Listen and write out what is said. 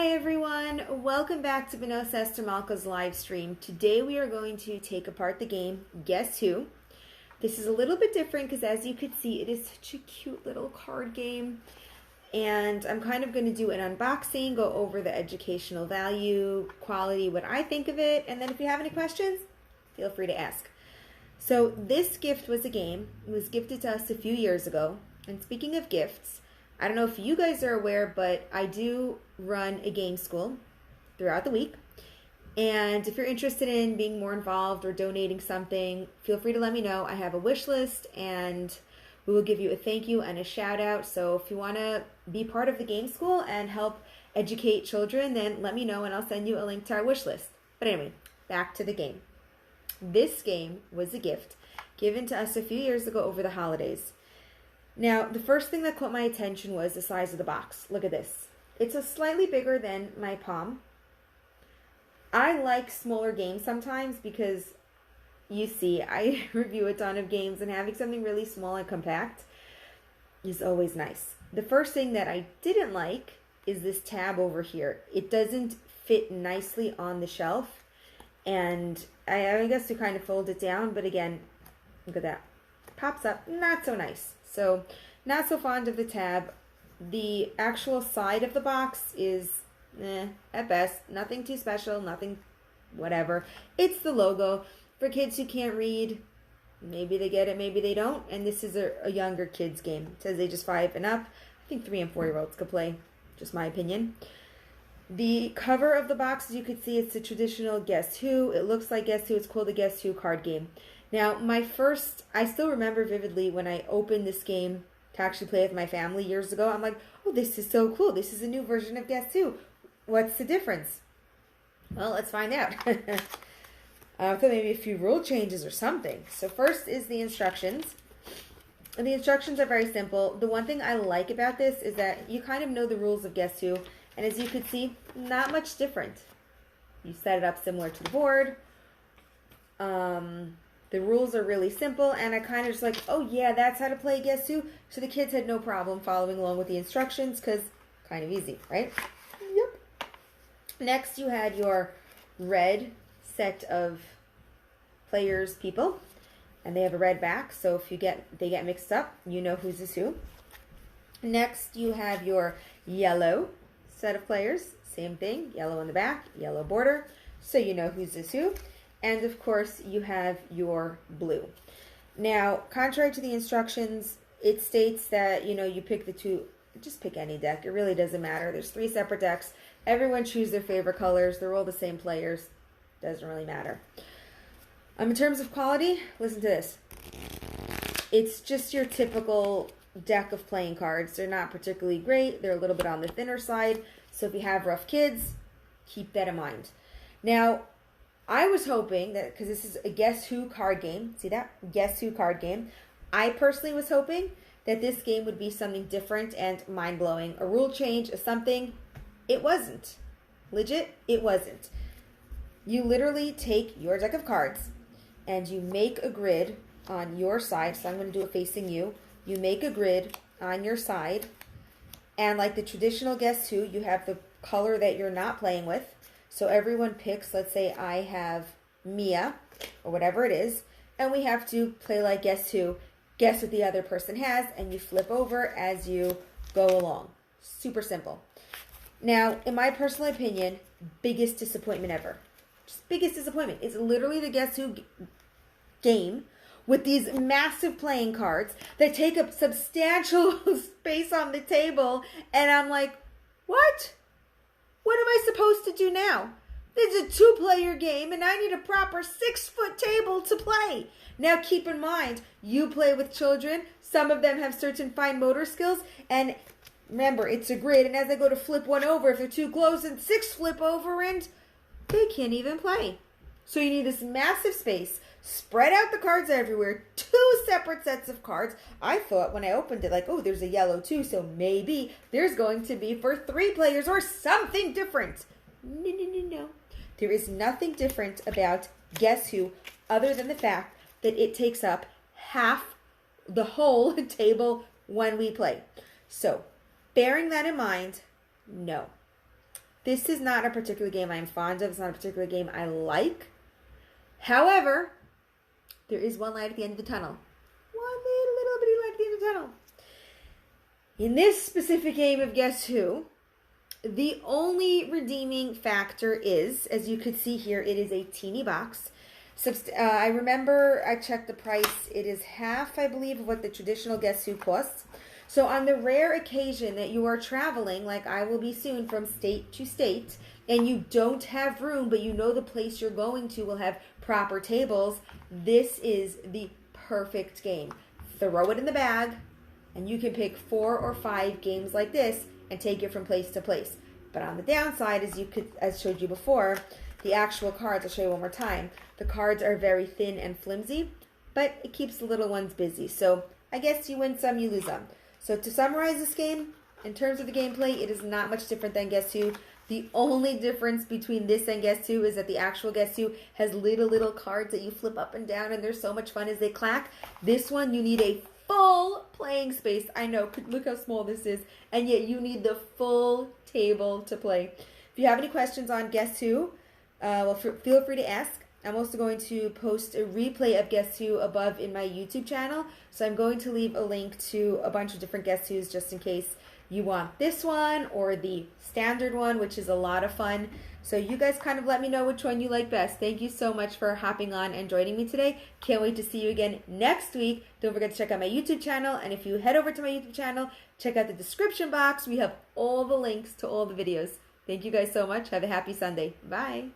Hi everyone, welcome back to Beno Sester Malka's live stream. Today we are going to take apart the game Guess Who. This is a little bit different because as you could see it is such a cute little card game, and I'm kind of going to do an unboxing, go over the educational value, quality, what I think of it, and then if you have any questions, feel free to ask. So this gift was a game. It was gifted to us a few years ago, and speaking of gifts, I don't know if you guys are aware, but I do run a game school throughout the week. And if you're interested in being more involved or donating something, feel free to let me know. I have a wish list and we will give you a thank you and a shout out. So if you want to be part of the game school and help educate children, then let me know and I'll send you a link to our wish list. But anyway, back to the game. This game was a gift given to us a few years ago over the holidays. Now, the first thing that caught my attention was the size of the box. Look at this. It's a slightly bigger than my palm. I like smaller games sometimes because, you see, I review a ton of games and having something really small and compact is always nice. The first thing that I didn't like is this tab over here. It doesn't fit nicely on the shelf, and I guess to kind of fold it down, but again, look at that. Pops up, not so nice. So, not so fond of the tab. The actual side of the box is, at best. Nothing too special, nothing whatever. It's the logo. For kids who can't read, maybe they get it, maybe they don't. And this is a younger kids game. It says ages 5 and up. I think 3 and 4-year-olds could play, just my opinion. The cover of the box, as you can see, it's the traditional Guess Who. It looks like Guess Who. It's called the Guess Who card game. Now, I still remember vividly when I opened this game to actually play with my family years ago. I'm like, oh, this is so cool. This is a new version of Guess Who. What's the difference? Well, let's find out. I thought maybe a few rule changes or something. So first is the instructions. And the instructions are very simple. The one thing I like about this is that you kind of know the rules of Guess Who. And as you can see, not much different. You set it up similar to the board. The rules are really simple, and I kind of just like, oh yeah, that's how to play Guess Who. So the kids had no problem following along with the instructions because kind of easy, right? Yep. Next, you had your red set of players, people, and they have a red back. So if they get mixed up, you know who's is who. Next, you have your yellow set of players. Same thing, yellow on the back, yellow border, so you know who's is who. And of course, you have your blue. Now, contrary to the instructions, it states that, you pick the two, just pick any deck. It really doesn't matter. There's 3 separate decks. Everyone choose their favorite colors. They're all the same players. Doesn't really matter. In terms of quality, listen to this. It's just your typical deck of playing cards. They're not particularly great. They're a little bit on the thinner side. So if you have rough kids, keep that in mind. Now, I was hoping that, because this is a Guess Who card game, see that? Guess Who card game. I personally was hoping that this game would be something different and mind-blowing. A rule change, a something. It wasn't. Legit, it wasn't. You literally take your deck of cards and you make a grid on your side. So I'm going to do it facing you. You make a grid on your side. And like the traditional Guess Who, you have the color that you're not playing with. So everyone picks, let's say I have Mia, or whatever it is, and we have to play like Guess Who, guess what the other person has, and you flip over as you go along. Super simple. Now, in my personal opinion, biggest disappointment ever. Just biggest disappointment. It's literally the Guess Who game with these massive playing cards that take up substantial space on the table, and I'm like, what? What am I supposed to do now? This is a 2-player game and I need a proper 6-foot table to play. Now keep in mind, you play with children. Some of them have certain fine motor skills. And remember, it's a grid. And as I go to flip one over, if they're too close, and 6 flip over and they can't even play. So you need this massive space. Spread out the cards everywhere. 2 separate sets of cards. I thought when I opened it, like, oh, there's a yellow too, so maybe there's going to be for 3 players or something different. No. There is nothing different about Guess Who other than the fact that it takes up half the whole table when we play. So, bearing that in mind, no. This is not a particular game I'm fond of. It's not a particular game I like. However, there is one light at the end of the tunnel. One little bitty light at the end of the tunnel. In this specific game of Guess Who, the only redeeming factor is, as you could see here, it is a teeny box. I remember I checked the price. It is half, I believe, of what the traditional Guess Who costs. So on the rare occasion that you are traveling, like I will be soon from state to state, and you don't have room, but you know the place you're going to will have proper tables, this is the perfect game. Throw it in the bag, and you can pick 4 or 5 games like this and take it from place to place. But on the downside, as showed you before, the actual cards, I'll show you one more time, the cards are very thin and flimsy, but it keeps the little ones busy. So I guess you win some, you lose some. So to summarize this game, in terms of the gameplay, it is not much different than Guess Who. The only difference between this and Guess Who is that the actual Guess Who has little cards that you flip up and down, and they're so much fun as they clack. This one, you need a full playing space. I know, look how small this is, and yet you need the full table to play. If you have any questions on Guess Who, feel free to ask. I'm also going to post a replay of Guess Who above in my YouTube channel. So I'm going to leave a link to a bunch of different Guess Who's just in case you want this one or the standard one, which is a lot of fun. So you guys kind of let me know which one you like best. Thank you so much for hopping on and joining me today. Can't wait to see you again next week. Don't forget to check out my YouTube channel. And if you head over to my YouTube channel, check out the description box. We have all the links to all the videos. Thank you guys so much. Have a happy Sunday. Bye.